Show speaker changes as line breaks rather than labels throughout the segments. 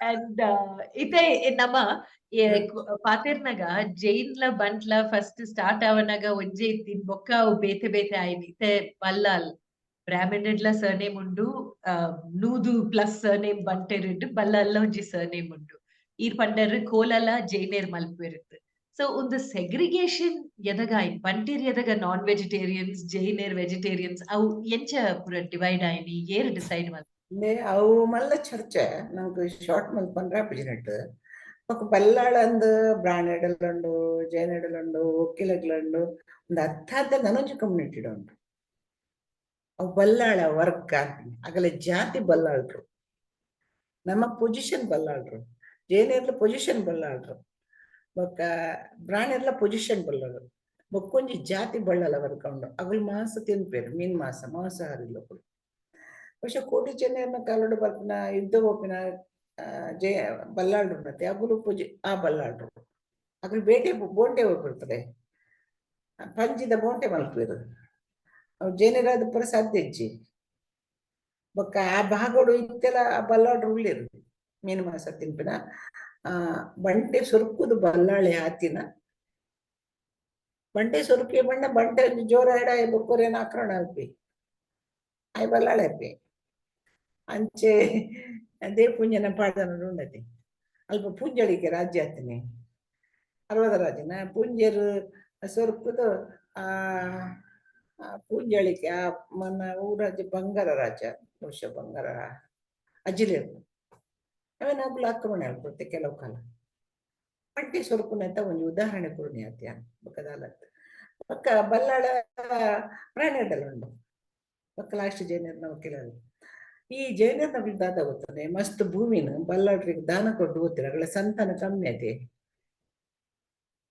and ಇತ್ತೆ ನಮ್ಮ ಪಾತೆರ್ನಾಗ ಜೈನ್ಲ ಬಂಟ್ಲ first start ಅವನಾಗ ಒಂಜೆ ಇತ್ತಿನ್ ಬೊಕ್ಕ ಅವು ಬೇತೆ ಬೇತೆ ಆಯ್ನಿ ಇತ್ತೆ ಬಲ್ಲಾಲ್ ಬ್ರಾಹ್ಮಣಡ್ಲ ಸರ್ನೇಮ್ ಉಂಡು ನೂದು ಪ್ಲಸ್ ಸರ್ನೇಮ್ ಬಂಟೆರಿಡ್ ಬಲ್ಲಲ್ಲ ಒಂಜಿ ಸರ್ನೇಮ್ ಉಂಡು ಈರ್ ಪಂಡರ್ ಕೋಲಲ ಜೈನೇರ್ ಮಲ್ಪೆರಿತ್ ಸೊ ಒಂದು ಸೆಗ್ರಿಗೇಷನ್ ಎದಗಾಯಿ ಬಂಟೇರ್ ಎದಗ ನಾನ್ ವೆಜಿಟೇರಿಯನ್ಸ್ ಜೈನೇರ್ ವೆಜಿಟೇರಿಯನ್ಸ್ ಅವು ಎಂಚ ಪೂರ ಡಿವೈಡ್ ಆಯ್ನಿ ಏರ್ ಡಿಸೈಡ್ ಮಲ್ಪೆ
ಅವು ಮಲ್ಲ ಚರ್ಚೆ ನಮ್ಗೆ ಶಾರ್ಟ್ ಮಲ್ಪಂದ್ರೆ ಬಿಜಿನೆಟ್ ఒక ಬಲ್ಲಾಳಂದು ಬ್ರಾಹ್ಮಣೆಡಲುಂಡು ಜೈನೆಡಲುಂಡು ಒಕ್ಕಿಲಗ್ಲುಂಡು ಒಂದು ಅರ್ಥ ನನೊಂಜಿ ಕಮ್ಯುನಿಟಿ ಉಂಟು ಅವು ಬಲ್ಲಾಳ ವರ್ಗ ಅಗಲ ಜಾತಿ ಬಲ್ಲಾಳ್ರು ನಮ್ಮ ಪೊಸಿಷನ್ ಬಲ್ಲಾಳ್ರು ಜೈನೆರ್ಲ ಪೊಸಿಷನ್ ಬಲ್ಲಾಳ್ರು ಬೊಕ್ಕ ಬ್ರಾಹ್ಮಣೆರ್ಲ ಪೊಸಿಷನ್ ಬಲ್ಲಾಳು ಬೊಕ್ಕೊಂಜಿ ಜಾತಿ ಬಳ್ಳಾಲ ವರ್ಗ ಉಂಡು ಅಗಲು ಮಾಂಸ ತಿನ್ಪೇರು ಮೀನ್ ಮಾಂಸಾಹಾರಿ പക്ഷെ ಕೋಟಿ ಚೆನ್ನೈನ ಕಾಲಡು ಬರ್ಪಿನ ಯುದ್ಧ ಹೋಪಿನ ಜಯ ಬಲ್ಲಾಳ್ರು ಮತ್ತೆ ಅಗುಲು ಪೂಜೆ ಆ ಬಲ್ಲಾಳ್ರು ಅಗಲು ಬೇಟೆ ಬೋಂಟೆ ಹೋಗ್ಬಿಡ್ತಾರೆ ಪಂಜಿದ ಬೋಂಟೆ ಮಲ್ಪೇರು ಅವು ಜೈನರಾದ ಪರ ಸಾಧ್ಯ ಇಜ್ಜಿ ಬೊಕ್ಕ ಆ ಭಾಗಡು ಇತ್ತೆಲ್ಲ ಆ ಬಲ್ಲಾಳ್ರು ಉಳ್ಳೇರು ಮೀನು ಮಾಂಸ ತಿನ್ಪಿನ ಬಂಟೆ ಸೊರ್ಕುದು ಬಲ್ಲಾಳೆ ಆತಿನ ಬಂಟೆ ಸೊರ್ಕೆ ಬಣ್ಣ ಬಂಟೆ ಜೋರ ಎಡ ಬೊಕ್ಕೋರೇನ ಆಕ್ರಮಣ ಅಲ್ಪಿ ಆಯ್ ಬಲ್ಲಾಳೆ ಅಪ್ಪಿ ಅಂಚೆ ಅದೇ ಪುಂಜನ ಪಾಡ್ದನ ಉಂಡತಿ ಅಲ್ಪ ಪುಂಜಳಿಕೆ ರಾಜ್ಯ ಆತನೆ ಅರವದ ರಾಜನ ಪುಂಜರು ಸೊರ್ಕುದು ಆ ಪುಂಜಳಿಕೆ ಆ ಮನ ಊರಾಜ ಬಂಗಾರ ರಾಜ ಬಹುಶಃ ಬಂಗಾರ ಅಜಿಲೇರು ಅವೇನ ಅಗ್ಲು ಆಕ್ರಮಣ ಹೇಳ್ಕೊಡ್ತೆ ಕೆಲವು ಕಾಲ ಪಂಟಿ ಸೊರ್ಕುನಂತ ಒಂದು ಉದಾಹರಣೆ ಕೊಡ್ನಿ ಆತ್ಯ ಬೊಕ್ಕದಾಲತ್ ಪಕ್ಕ ಬಲ್ಲಾಳ ಪ್ರಾಣಿಡಲುಂಡು ಪಕ್ಕ ಲಾಸ್ಟ್ ಜೈನರ್ನ ಕೆಲವು ಈ ಜೈನರ್ ನಮ್ಗೆ ದಾದ ಗೊತ್ತದೆ ಮಸ್ತ್ ಭೂಮಿನ ಬಲ್ಲಾಡ್ರಿಗೆ ದಾನ ಕೊಟ್ಟು ಗೊತ್ತಿರ ಅಗಳ ಸಂತಾನ ಕಮ್ಮಿ ಅದೇ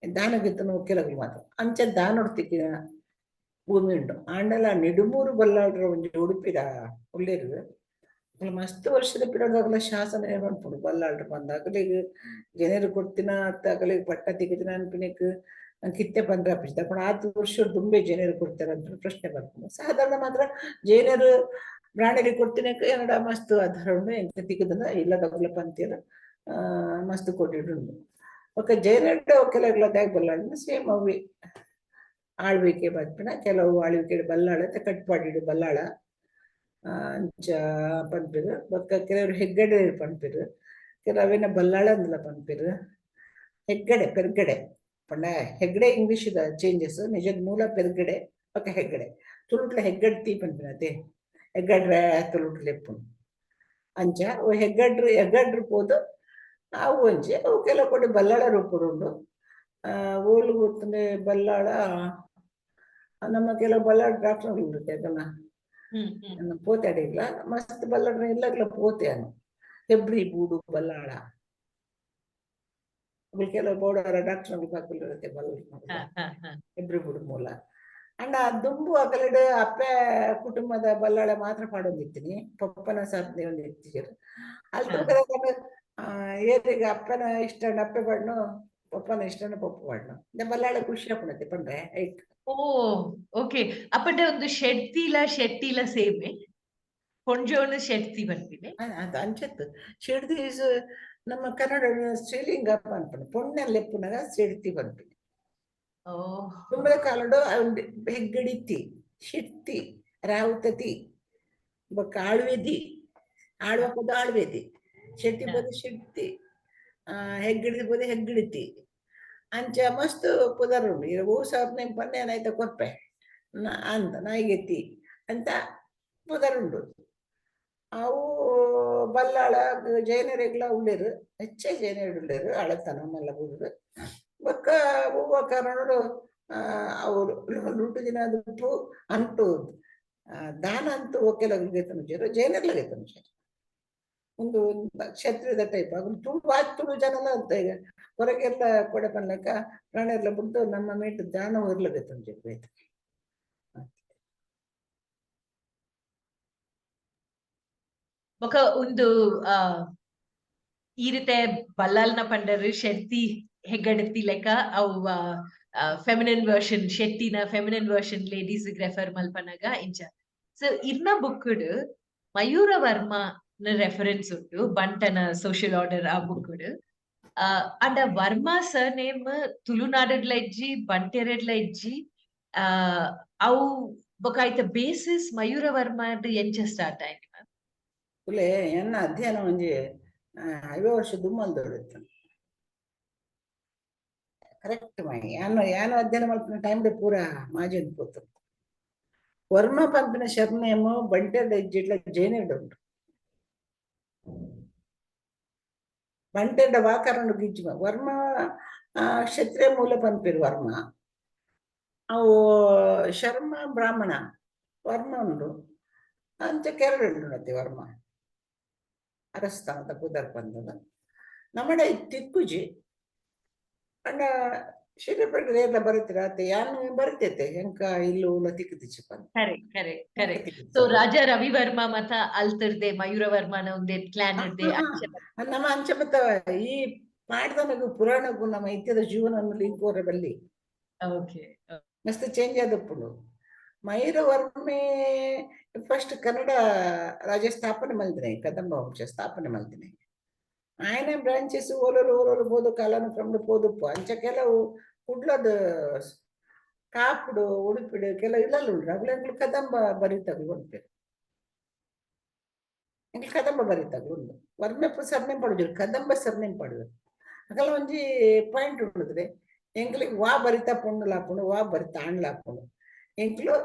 ದಾನ ಗಿತ್ತನು ಕೆಲವು ಮಾತ್ರ ಅಂಚೆ ದಾನ ಹೊಡ್ತಿಕ್ಕಿನ ಭೂಮಿ ಉಂಟು ಆಂಡಲ ನಿಡುಮೂರು ಬಲ್ಲಾಡ್ರ ಒಂಜಿ ಉಡುಪಿದ ಉಳ್ಳೇರು ಮಸ್ತ್ ವರ್ಷದ ಪಿರದಾಗಲ ಶಾಸನ ಮಾಡ್ಕೊಂಡು ಬಲ್ಲಾಡ್ರು ಬಂದ ಅಗಲಿಗೆ ಜನರು ಕೊಡ್ತಿನ ಅತ್ತ ಅಗಲಿಗೆ ಪಟ್ಟ ತೆಗಿತಿನ ಅನ್ಪಿನಿಕ್ ಕಿತ್ತೆ ಬಂದ್ರೆ ಅಪ್ಪಿಸಿದ ಕೂಡ 6 ವರ್ಷ ದುಂಬೆ ಜನರು ಕೊಡ್ತಾರೆ ಅಂತ ಪ್ರಶ್ನೆ ಬರ್ಕೊಂಡು ಸಾಧಾರಣ ಮಾತ್ರ ಜೈನರು ಬ್ರಾಹ್ಮಣರಿಗೆ ಕೊಡ್ತೀನಿ ಕನ್ನಡ ಮಸ್ತ್ ಆಧಾರ ಉಂಡು ಎಂತ ತಿಕ್ಕದನ್ನ ಇಲ್ಲದಗ್ಲ ಪಂತಿಯಲ್ಲ ಮಸ್ತ್ ಕೊಟ್ಟಿಡುಂಡು ಒಕ್ಕ ಜೈನಡ್ಡ ಕೆಲವುಗಳದಾಗ ಬಲ್ಲಾಡಿನ ಸೇಮ್ ಅವಿ ಆಳ್ವಿಕೆ ಬರ್ಪಿನ ಕೆಲವು ಆಳ್ವಿಕೆ ಬಲ್ಲಾಳ ಕಟ್ಪಾಡಿಡು ಬಲ್ಲಾಳ ಅಂಚ ಪನ್ಪಿರು ಬೊಕ್ಕ ಕೆಲವರು ಹೆಗ್ಗಡೆ ಪನ್ಪಿರು ಕೆಲವೇನ ಬಲ್ಲಾಳ ಅಂದಲ ಪನ್ಪಿರು ಹೆಗ್ಗಡೆ ಪೆರ್ಗಡೆ ಪಂಡ ಹೆಗ್ಗಡೆ ಇಂಗ್ಲಿಷ್ ಚೇಂಜಸ್ ನಿಜದ ಮೂಲ ಪೆರ್ಗಡೆ ಬೊಕ್ಕ ಹೆಗ್ಗಡೆ ತುಳುಟ್ಲ ಹೆಗ್ಗಡ್ತಿ ಪನ್ಪಿನತೆ ಹೆಗ್ಗಡ್ರೆ ತುಳುಟ್ಲ ಎಪ್ಪುನು ಅಂಚ ಅವು ಹೆಗ್ಗಡ್ರು ಪೋದು ಅವು ಒಂಜಿ ಅವು ಕೆಲವು ಕೊಟ್ಟು ಬಲ್ಲಾಳ ರೂಪುಡುಂಡು ಓಲು ಗೊತ್ತಂದ್ರೆ ಬಲ್ಲಾಳ ನಮ್ಮ ಕೆಲವು ಬಲ್ಲಾಳ ಡಾಕ್ಟರ್ ಇರುತ್ತೆ ಅದನ್ನ ಪೋತೆ ಅಡಿಗ್ಲ ಮಸ್ತ್ ಬಲ್ಲಾಡ್ರ ಇಲ್ಲಗ್ಲ ಪೋತೆ ಅನು ಹೆಬ್ರಿ ಬೂಡು ಬಲ್ಲಾಳ ಕೆಲವು ಬೋಡಾರ ಡಾಕ್ಟರ್ ಇರುತ್ತೆ ಬಲ್ಲಾಳ ಹೆಬ್ರಿ ಬೂಡು ಮೂಲ ಅಂಡ ದುಂಬು ಅಕಲಡು ಅಪ್ಪೆ ಕುಟುಂಬದ ಬಲ್ಲಾಳ ಮಾತ್ರ ಪಾಡೊಂದಿತ್ತೀನಿ ಪಪ್ಪನ ಸಾಧನೆ ಒಂದು ಇರ್ತಿದ್ರು ಅಲ್ಲಿ ಏರಿಗೆ ಅಪ್ಪನ ಇಷ್ಟ ಅಪ್ಪೆ ಬಣ್ಣು ಪಪ್ಪನ ಇಷ್ಟನ ಪಪ್ಪು ಬಣ್ಣು ಬಲ್ಲಾಳ ಖುಷಿ ಹಾಕೊಂಡೈತೆ ಪಂಡ್ರೆ ಐಟ್
ಓ ಓಕೆ ಅಪ್ಪಡೆ ಒಂದು ಶೆಟ್ಟಿಲ ಸೇಮೆ ಪೊಂಜೋನು ಶೆಟ್ತಿ ಬರ್ತೀನಿ
ಅದು ಅಂಚತ್ತು ಶೆಡ್ತಿ ನಮ್ಮ ಕನ್ನಡ ಶ್ರೀಲಿಂಗ ಅನ್ಪಣೆ ಪೊಣ್ಣೆ ಲೆಪ್ಪುನಾಗ ಶೆಡ್ತಿ ಬಂದ್ಬಿಡಿ ತುಂಬದ ಕಾಲಡು ಹೆಗ್ಗಡಿತಿ ಶೆಟ್ಟಿ ರಾವುತತಿ ಬೊಕ್ಕ ಆಳ್ವೆದಿ ಆಳ್ವಪದ ಆಳ್ವೆದಿ ಶೆಟ್ಟಿ ಬೋದು ಶೆಟ್ಟಿ ಹೆಗ್ಗಡಿದ ಬೋದು ಹೆಗ್ಗಡಿತಿ ಅಂಚ ಮಸ್ತ್ ಪುದರುಂಡು ಈಗ ಹೂ ಸಾವಿರ ಪನ್ನೆ ಏನಾಯ್ತ ಕೊಪ್ಪೆ ಅಂತ ನಾಯಿಗೆತ್ತಿ ಅಂತ ಪುದರುಂಡು ಅವು ಬಲ್ಲಾಳ ಜೈನರೆಗ್ಲ ಉಳ್ಳೇರು ಹೆಚ್ಚೆ ಜೈನರು ಉಳ್ಳೇರು ಅಳತನ ಮಲ್ಲ ಬುಡುದು ಬೊಕ್ಕ ಹೂವ ಕಾರಣರು ಅವರು ಲುಂಟು ದಿನ ದುಪ್ಪು ಅಂಟು ದಾನ ಅಂತೂ ಕೆಲವ್ರಿಗೆ ತಂಜರು ಜೈನರ್ಲಾಗೆ ತಂಜರು ಒಂದು ಕ್ಷತ್ರಿಯದ ಟೈಪ್ ಅದನ್ನು ತುಳು ಜನ ಅಂತ ಈಗ ಹೊರಗೆಲ್ಲ ಕೊಡೆ ಪನ್ಲಕ್ಕ ಪ್ರಾಣಿಯೆಲ್ಲ ಬಿಟ್ಟು ನಮ್ಮ ಮೇಟ್ ದಾನ ಇರ್ಲದೆ ತಂಜರು ಬೇಯ್ತು
ಬೊಕ ಒಂದು ಈ ರೀತಿ ಬಲ್ಲಾಲ್ನ ಪಂಡರು ಶೆಟ್ಟಿ ಹೆಗ್ಗಡತಿ ಲೆಕ್ಕ ಅವು ಫೆಮಿನಿನ್ ವರ್ಷನ್ ಶೆಟ್ಟಿನ ಫೆಮಿನಿನ್ ವರ್ಷನ್ ಲೇಡೀಸ್ ರೆಫರ್ ಮಲ್ಪನಾಗ ಇಂಚ ಸೊ ಇರ್ನ ಬುಕ್ಕುಡು ಮಯೂರ ವರ್ಮ ರೆಫರೆನ್ಸ್ ಉಂಟು ಬಂಟನ ಸೋಷಿಯಲ್ ಆರ್ಡರ್ ಆ ಬುಕ್ ಅಂಡ ವರ್ಮಾ ಸರ್ ನೇಮ್ ತುಳುನಾಡಡ್ಲ ಇಜ್ಜಿ ಬಂಟೆರೆಡ್ಲ ಇಜ್ಜಿ ಅವು ಬೊಕಾಯ್ತ ಬೇಸಿಸ್ ಮಯೂರ ವರ್ಮಡ್ ಎಂಚ ಸ್ಟಾರ್ಟ್ ಆಯ್ತು
ಕುಲೆ ಎನ್ನ ಅಧ್ಯಯನ ಒಂಜಿ 5 ವರ್ಷ ದುಮ್ಮಲ್ದೊಳಿತ್ತು ಕರೆಕ್ಟ್ ಮೈ ಯಾನು ಅಧ್ಯಯನ ಮಾಡ್ತಿನ ಟೈಮ್ ಪೂರ ಮಾಜಿ ಅನ್ಕೋತು ವರ್ಮ ಪಂಪಿನ ಶರ್ನೇಮು ಬಂಟೆಡ್ ಇಜ್ಜಿಡ್ಲ ಜೈನೆಡ್ ಉಂಟು ಬಂಟೆಡ್ಡ ವಾಕರಣ ಗಿಜ್ಮ ವರ್ಮ ಕ್ಷತ್ರಿಯ ಮೂಲ ಪಂಪಿರು ವರ್ಮ ಅವು ಶರ್ಮ ಬ್ರಾಹ್ಮಣ ವರ್ಮ ಉಂಡು ಅಂಚ ಕೆರಡು ನತಿ ವರ್ಮ ಅರಸ್ಥಾನದ ಪುದರ್ ಬಂದದ ನಮ್ಮಡ ತಿಕ್ಕುಜಿ ಅಂಡ ಶಿರಪಡ್ಡ ರೇರ್ಲ ಬರೀತೀರ ಅತ್ತೆ ಯಾನು ಬರೀತೈತೆ ಎಂಕ ಇಲ್ಲು ತಿಕ್ಕುದಿಚ್ಚಿ ಬಂದು
ಕರೆಕ್ಟ್ ಸೊ ರಾಜಾ ರವಿವರ್ಮ ಮತ್ತ ಅಲ್ತಿರ್ದೆ ಮಯೂರ ವರ್ಮನ ಒಂದೇ ಕ್ಲಾನ್ ಇರ್ದೆ
ನಮ್ಮ ಅಂಚ ಮತ್ತ ಈ ಪಾಡ್ದನಗೂ ಪುರಾಣಗೂ ನಮ್ಮ ಇತ್ಯದ ಜೀವನ ಲಿಂಕ್ ಹೋರ ಬಲ್ಲಿ ಮಸ್ತ್ ಚೇಂಜ್ ಆದಪ್ಪುಡು ಮಯೂರ ವರ್ಮೆ ಫಸ್ಟ್ ಕನ್ನಡ ರಾಜ್ಯ ಸ್ಥಾಪನೆ ಮಲ್ದಿನಿ ಕದಂಬ ವಂಶ ಸ್ಥಾಪನೆ ಮಲ್ದಿನಿ ఆయన ಬ್ರಾಂಚಸ್ ಓಲೋರು ಬೋದು ಕಾಲಾನುಕ್ರಮಡು ಪೋದುಪ್ಪು ಅಂಚ ಕೆಲವು ಕುಡ್ಲದ ಕಾಪುಡು ಉಡುಪಿಡು ಕೆಲವು ಇಲ್ಲಲ್ಲ ಉಂಡ್ರು ಅಗ್ಲು ಕದಂಬ ಬರಿತಗಳು ಉಂಟು ಎಂಗ್ಲು ಕದಂಬ ಬರಿತಗಳು ಉಂಡು ವರ್ಮೆಪ್ಪು ಸರ್ನೇಮ್ ಪಡುದಿರು ಕದಂಬ ಸರ್ನೇಮ್ ಪಡುದು ಅಕಲ ಒಂಜಿ ಪಾಯಿಂಟ್ ಉಂಡುದ್ರೆ ಎಂಗ್ಲಿಗೆ ವಾ ಬರಿತ ಪುಂಡುಲಾಪುಂಡು ವಾ ಬರಿತ ಆಣ್ಲಾಪುಂಡು ಎಂಕ್ಲು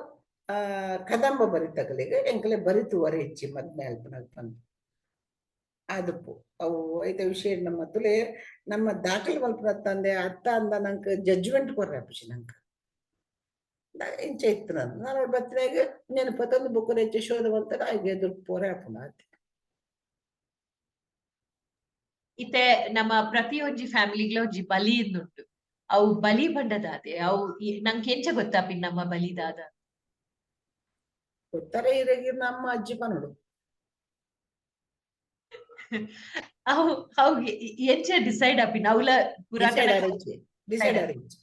ಕದಂಬ ಬರಿತಗಳಿಗೆ ಎಂಕ್ಲೆ ಬರಿತು ವರೆ ಹೆಚ್ಚಿ ಮದ್ಮೆ ಅಲ್ಪನಲ್ಪಂದು ಆದಪ್ಪು ಅವು ಐತೆ ವಿಷಯ ನಮ್ಮ ತುಲೆ ನಮ್ಮ ದಾಖಲೆ ಮಲ್ಪನ ತಂದೆ ಅತ್ತ ಅಂದ ನಂಗೆ ಜಡ್ಜ್ಮೆಂಟ್ ಕೊರ್ರೆ ಅಪ್ಪಿ ನಂಗೆ ಇಂಚ ಇತ್ತು ನಾನು ಬತ್ತಿನಾಗ నేను 11 ಬುಕ್ ಹೆಚ್ಚು ಶೋಧವಂತ ಈಗ ಎದುರು ಪೋರೆ ಹಾಪುಂಡು ಆತಿ
ಇತ್ತೆ ನಮ್ಮ ಪ್ರತಿಯೊಂಜಿ ಫ್ಯಾಮಿಲಿಗ್ಲ ಒಂಜಿ ಬಲಿ ಉಂಟು ಅವು ಬಲಿ ಬಂಡದಾದೆ ಅವು ನಂಗೆ ಎಂಚ ಗೊತ್ತಾಪಿ ನಮ್ಮ ಬಲಿದಾದ
ಗೊತ್ತಾರೆ ಇರಗಿ ನಮ್ಮ ಅಜ್ಜಿ ಪನೋಡು
ಅವು ಎಂಚ ಡಿಸೈಡ್ ಆಪಿನ ಅವಳ ಪುರಾತನ
ಡಿಸೈಡ್ ಆರೆಂಜ್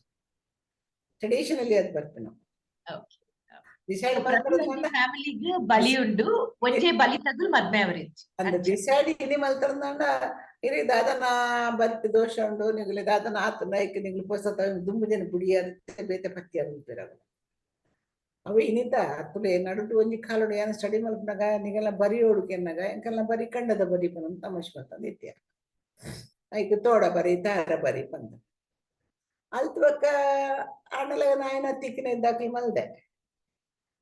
ಟ್ರೆಡಿಷನಲಿ ಅದು ಬರ್ತೀನಿ ಡಿಸೈಡ್
ಫ್ಯಾಮಿಲಿಗೆ ಬಲಿ ಉಂಡು ಒಂಜೆ ಬಲಿ ತಗಲು ಮದ್ಮೆ ಅವರೇಂಜ್
ಅಂದ ಡಿಸೈಡ್ ಇನಿ ಮಲ್ತರಂದ ಇರಿ ದಾದನ ಬರ್ತಿ ದೋಷ ಉಂಡು ನಿಗುಲಿ ದಾದನ ಆತ ನೈಕ್ ನಿಗುಲು ಪೊಸತ ದುಂಬು ಜನ ಬುಡಿಯಾರ ಬೇತೆ ಪತ್ತಿಯಾರ ಉಂಟಿರಲ್ಲ ಅವು ಇನಿತ ತುಲೆ ನಡುಟು ಒಂಜಿ ಕಾಲುಡು ಏನು ಸ್ಟಡಿ ಮಲ್ಪನಾಗ ನಿಗೆಲ್ಲ ಬರಿ ಓಡುಕೆ ಎನ್ನಾಗ ಎಂಕೆಲ್ಲ ಬರಿ ಕಂಡದ ಬರಿ ಪನ ತಮಾಷೆ ಬರ್ತಂದು ಇತ್ಯ ಐಕ್ ತೋಡ ಬರಿ ತಾರ ಬರಿ ಪಂದ ಅಲ್ತವಕ್ಕ ಆಂಡಲ ನಾಯನ ತಿಕ್ಕಿನ ದಾಖಲೆ ಮಲ್ದೆ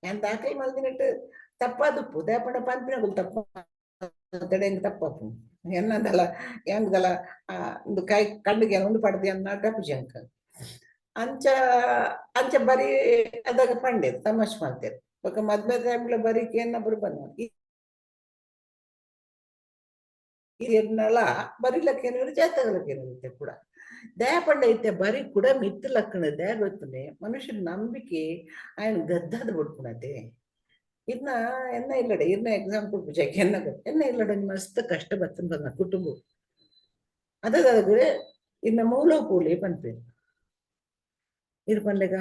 ഞാൻ ದಾಖಲೆ ಮಲ್ದಿನಿಟ್ಟು ತಪ್ಪಾದುಪ್ಪು ದೇಪಂಡ ಪಂಪಿನಗಳು ತಪ್ಪ ಹೆಂಗ್ ತಪ್ಪಪ್ಪು ಎನ್ನದಲ್ಲ ಹೆಂಗದಲ್ಲ ಒಂದು ಕೈ ಕಣ್ಣಿಗೆ ಒಂದು ಪಡ್ದಿ ಅನ್ನ ಡಪ್ಪುಜಿ ಅಂಕ ಅಂಚ ಅಂಚ ಬರೀ ಅದಾಗ ಪಂಡೆ ತಮಾಷೆ ಮಾಡ್ತೇವೆ ಬೊಕ್ಕ ಮದ್ವೆ ಟೈಮ್ಲ ಬರೀಕೆ ಏನೊಬ್ರು ಬಂದ ಇರ್ನಲ್ಲ ಬರಿಲಕ್ಕೇನಿರುತ್ತೆ ಜಾತಕಲಕ್ಕೇನಿರುತ್ತೆ ಕೂಡ ದಯಪಂಡ ಐತೆ ಬರೀ ಕೂಡ ಮಿತ್ತಲಕ್ಕಣ ದಯ ಗೊತ್ತನೆ ಮನುಷ್ಯನ ನಂಬಿಕೆ ఆయన ಗದ್ದಾದ ಬಿಡ್ಕೊಳತೆ ಇದನ್ನ ಎನ್ನ ಇಲ್ಲಡೆ ಇನ್ನ ಎಕ್ಸಾಂಪಲ್ ಪೂಜೆಗೆ ಎನ್ನ ಇಲ್ಲಡೆ ಮಸ್ತ್ ಕಷ್ಟ ಬರ್ತನ್ ಬಂದ ಕುಟುಂಬ ಅದಾದ್ರೆ ಇನ್ನ ಮೂಲ ಕೂಲಿ ಪಂಪೇರು ಇರ್ ಪಂಡೆಗ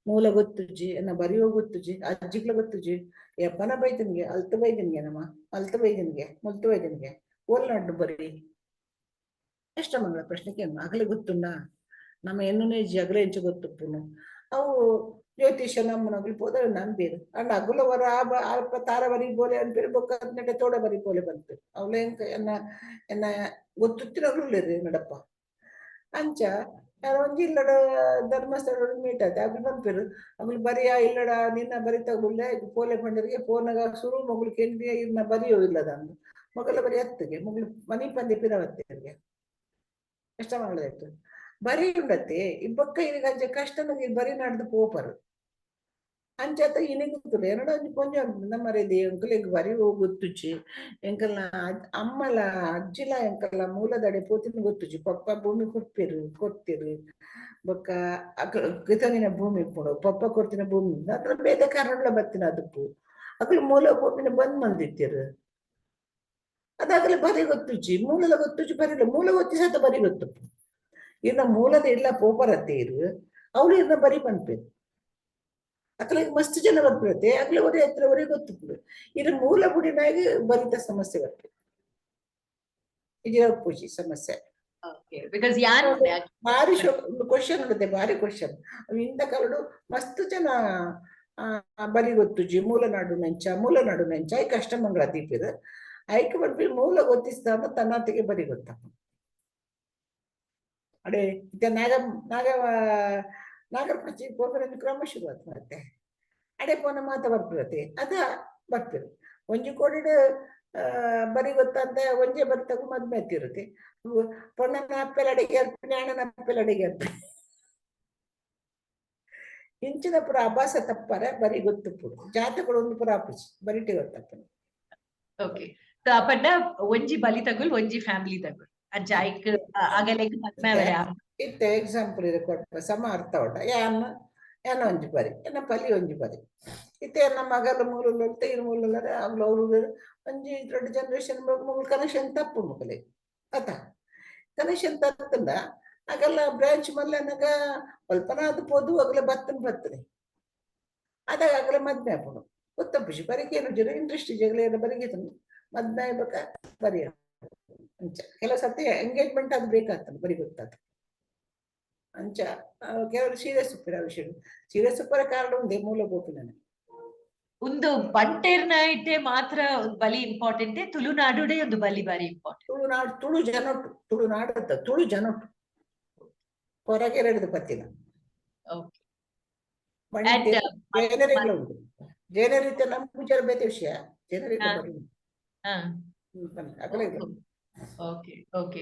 ಮೂಲ ಗೊತ್ತುಜಿ ಎನ್ನ ಬರಿಯೋ ಗೊತ್ತುಜಿ ಅಜ್ಜಿಗ್ಲ ಗೊತ್ತುಜಿ ಎಪ್ಪನ ಬೈದನ್ಗೆ ಅಲ್ತ ಬೈದನ್ಗೆ ನಮ್ಮ ಅಲ್ತ ಬೈದನ್ಗೆ ಮುಲ್ತು ಬೈದನ್ಗೆ ಓಲ್ನಾಡು ಬರೀ ಎಷ್ಟ ಮಂಗಳ ಪ್ರಶ್ನೆಗೆ ಅಗಲೇ ಗೊತ್ತುಂಡ ನಮ್ಮ ಎನ್ನುನೇ ಅಗಲೇ ಎಂಚ ಗೊತ್ತುಪ್ಪುನು ಅವು ಜ್ಯೋತಿಷ ನಮ್ಮನಗಳು ಪೋದ ನಂಬೇರು ಅಂಡ್ ಅಗುಲವರ ಅಲ್ಪ ತಾರ ಬರಿ ಬೋಲೆ ಅನ್ಪೇರು ಬೊಕ್ಕ ನಡೆ ತೋಡ ಬರಿ ಬೋಲೆ ಬಂತೇರು ಅವಳೆ ಎನ್ನ ಎನ್ನ ಗೊತ್ತುತ್ತಿರಗಳು ನಡಪ್ಪ ಅಂಚ ಒಂಜಿ ಇಲ್ಲಡ ಧರ್ಮಸ್ಥಳ ಮೀಟ್ ಆಯ್ತು ಅಗ್ಲು ಬಂಪೇರು ಅಗ್ಲು ಬರಿಯ ಇಲ್ಲಡ ನಿನ್ನ ಬರಿತಾಗುಲ್ಲ ಪೋಲೆ ಪಂಡರಿಗೆ ಪೋನಾಗ ಸುರು ಮಗಳು ಕೆಂಡಿಯ ಇನ್ನ ಬರಿಯೋ ಇಲ್ಲದ ಅಂದು ಮಗಳ ಬರಿ ಹತ್ತಿಗೆ ಮಗಳು ಮನಿ ಪಂದಿ ಪಿರವತ್ತೇರಿಗೆ ಕಷ್ಟ ಮಾಡದಾಯ್ತು ಬರಿ ಉಂಡತ್ತೆ ಈ ಬೊಕ್ಕ ಈಗ ಅಂಚೆ ಕಷ್ಟ ಬರಿ ನಾಡ್ದು ಪೋಪರು ಅಂಚತ ಇನಿಗುತ್ತಲ್ಲ ಎರಡೋ ಕೊಂಚ ನಮ್ಮರೇದಿ ಎಂಕಲಿಗೆ ಬರಿ ಗೊತ್ತುಚ್ಚಿ ಎಂಕಲ್ನ ಅಮ್ಮಲ ಅಜ್ಜಿಲ ಎಂಕಲ್ಲ ಮೂಲದಡೆ ಪೋತಿನ ಗೊತ್ತುಚ್ಚಿ ಪಪ್ಪ ಭೂಮಿ ಕೊಡ್ತಿರು ಬೊಕ್ಕ ಕಿತನಿನ ಭೂಮಿ ಕೊಡು ಪಪ್ಪ ಕೊಡ್ತಿನ ಭೂಮಿ ಅದ್ರ ಬೇರೆ ಕಾರಣ ಬತ್ತಿನ ಅದಪ್ಪು ಅಕ್ಲು ಮೂಲ ಭೂಮಿನ ಬಂದ್ ಮಂದಿತ್ತಿರು ಅದಾಗಲೇ ಬರಿ ಗೊತ್ತುಚ್ಚಿ ಮೂಲದ ಗೊತ್ತುಚ್ಚಿ ಬರಿಲ್ಲ ಮೂಲ ಗೊತ್ತಿ ಸತ ಬರಿ ಗೊತ್ತಪ್ಪು ಇನ್ನ ಮೂಲದ ಇಲ್ಲ ಪೋಪರತ್ತೆ ಇರು ಅವಳು ಇನ್ನ ಬರಿ ಪಂಪೇರು ಅಕ್ಲಿಗೆ ಮಸ್ತ್ ಜನ ಬರ್ಬಿಡತ್ತೆ ಅಗ್ಲೆ ಒರೆ ಹತ್ರವರೆಗೆ ಗೊತ್ತಿಪ್ಪು ಇದು ಮೂಲ ಬುಡಿನಾಗಿ ಬರಿತ ಸಮಸ್ಯೆ ಬರ್ತದೆ ಇದೇ ಪೂಜಿ ಸಮಸ್ಯೆ
ಓಕೆ ಬಿಕಾಸ್ ಯಾನ್
ಭಾರಿ ಕ್ವಶನ್ ಉಂಟದೆ ಭಾರಿ ಕ್ವಶನ್ ಇಂದ ಕರಡು ಮಸ್ತ್ ಜನ ಬರಿ ಗೊತ್ತುಜಿ ಮೂಲನಾಡು ನೆಂಚ ಐ ಕಷ್ಟಮಂಗಳ ದೀಪಿದ ಐಕ್ ಬರ್ಬಿ ಮೂಲ ಗೊತ್ತಿಸ್ತಾನ ತನ್ನತಿಗೆ ಬರಿ ಗೊತ್ತಪ್ಪ ಅಡೆ ಇತ್ತ ನಾಗರ ಪಂಚಿ ಪೋಗರ ಕ್ರಮ ಶುರುವಾತ್ ಮತ್ತೆ ಅಡೆ ಪೋನ ಮಾತ ಬರ್ಬಿಡತ್ತೆ ಅದ ಬರ್ತಿರು ಒಂಜಿ ಕೋಡಿಡು ಬರಿ ಗೊತ್ತಂತ ಒಂಜೆ ಬರ್ತಗೂ ಮದ್ಮೆ ಎತ್ತಿರುತ್ತೆ ಪೊಣ್ಣನ ಅಪ್ಪೆಲ ಅಡಿಗೆ ಅರ್ಪಿಣಿ ಅಣ್ಣನ ಅಪ್ಪೆಲ ಅಡಿಗೆ ಅರ್ಪಿಣಿ ಇಂಚಿನ ಪುರ ಅಭಾಸ ತಪ್ಪರೆ ಬರಿ ಗೊತ್ತು ಪುಡು ಜಾತಗಳು ಒಂದು ಪುರ ಆಪುಜಿ ಬರಿಟಿ ಗೊತ್ತಪ್ಪನೆ
ಓಕೆ ಸೊ ಅಪಂಡ ಒಂಜಿ ಬಲಿ ತಗುಲ್ ಒಂಜಿ ಫ್ಯಾಮಿಲಿ ತಗುಲ್ ಅಜ್ಜಾಯ್ಕ್ ಆಗಲೆಗ್ ಮದ್ಮೆ ಅವರೆ
ಇತ್ತೆ ಎಕ್ಸಾಂಪಲ್ ಇದು ಕೊಟ್ಟ ಸಮ ಅರ್ಥ ಉಂಟ ಯಾನ ಒಂಜಿ ಬರಿ ಎನ್ನ ಪಲಿ ಒಂಜಿ ಬರಿ ಇತ್ತೆ ಎನ್ನ ಮಗಲ ಮೂಲಲು ಇರು ಮೂಲಲ್ಲರೆ ಅವ್ಲು ಅವ್ರು ಒಂಜಿ 2 ಜನರೇಷನ್ ಮುಗಲ್ ಕನೆಕ್ಷನ್ ತಪ್ಪು ಮುಗಲೆ ಅತ ಕನೆಕ್ಷನ್ ತತ್ತಂದ ಆಗಲ್ಲ ಬ್ರಾಂಚ್ ಮಲ್ಲ ನಗ ಅಲ್ಪನ ಅದು ಪೋದು ಆಗಲೇ ಬರ್ತನೆ ಅದಾಗ ಆಗಲೇ ಮದ್ಮೆ ಆಪುಡು ಗೊತ್ತಪ್ಪುಜಿ ಬರಿಕೇನು ಜನ ಇಂಟ್ರೆಸ್ಟ್ ಜಗಲೇ ಬರಿಗೆ ಮದ್ಮೆ ಆಗ್ಬೇಕ ಬರಿಯ ಅಂಚ ಕೆಲವು ಸತಿ ಎಂಗೇಜ್ಮೆಂಟ್ ಅದು ಬೇಕಾಗ್ತದೆ ಬರಿ ಗೊತ್ತಾಗ್ತದೆ ಅಂಚ ಕೆಲವರು ಸೀರಿಯಸ್ ಉಪ್ಪಿನ ವಿಷಯ ಸೀರಿಯಸ್ ಉಪ್ಪರ ಕಾರಣ ಒಂದೇ ಮೂಲ ಗೋಪಿ ನನಗೆ
ಒಂದು ಬಂಟೇರ್ನ ಐತೆ ಮಾತ್ರ ಒಂದು ಬಲಿ ಇಂಪಾರ್ಟೆಂಟ್ ತುಳುನಾಡುಡೆ ಒಂದು ಬಲಿ ಬಾರಿ ಇಂಪಾರ್ಟೆಂಟ್
ತುಳು ಜನೊಟ್ಟು ಹೊರಗೆ ಹಿಡಿದು ಪತ್ತಿನ ಉಂಟು ಜನರಿತ ನಮ್ಮ ಪೂಜಾರ ಬೇತೆ ವಿಷಯ ಜನರಿಗೆ
ಓಕೆ ಓಕೆ